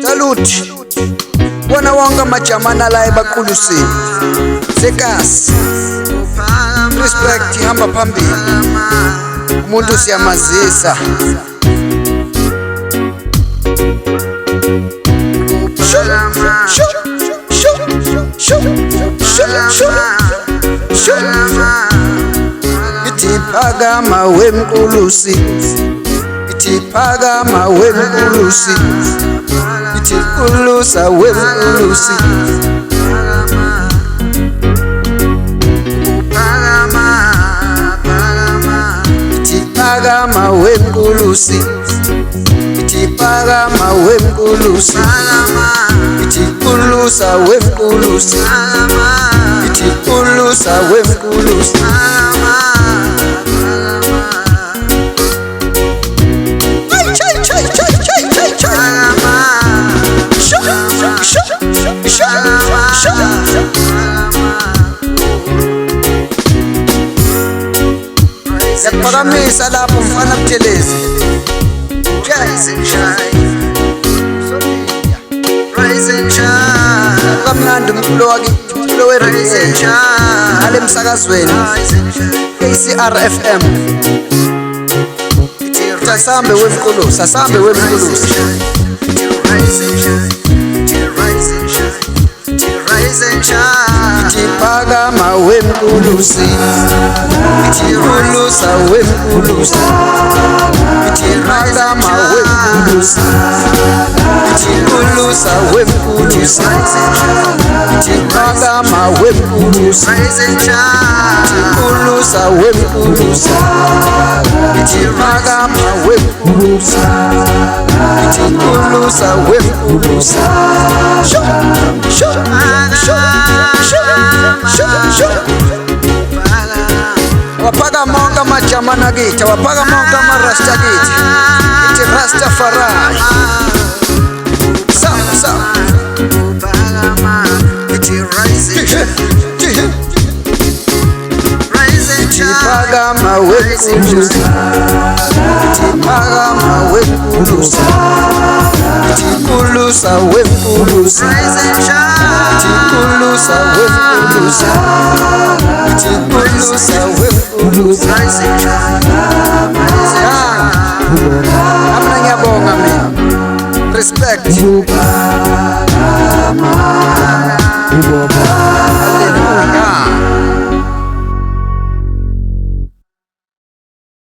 Salute wana wonke amajamana la ebaqulusini sekasi. Respect ihamba phambili, umuntu siyamazisa. Ithi phakama wemqulusi, ithi phakama wemqulusi, ithi qulusa wemqulusi. Ithi phakama wemqulusi, ithi phakama wemqulusi, ithi qulusa wemqulusi, ithi qulusa wemqulusi. Yaphakamisa lapho mfana Buthelezi. Rise and shine, rise and shine. Kamnandi umculo wake, umculo we-rise and shine. Ale emsakazweni KCR FM. Sasambe wemqulusi, sasambe wemqulusi. Rise and shine, rise and shine, rise and shine. Ithi phakama wemqulusi, ithi qulusa wemqulusi, ithi phakama wemqulusi, ithi qulusa wemqulusi, ithi phakama wemqulusi, ithi qulusa wemqulusi, ithi phakama wemqulusi, ithi qulusa wemqulusi. Waphakama wonke amajamana kithi, waphakama wonke amarasta kithi. Ithi Rastafari. Ithi phakama wemqulusi, ithi phakama wemqulusi, ithi qulusa wemqulusi, ithi qulusa wemqulusi, ithi qulusa wemqulusi.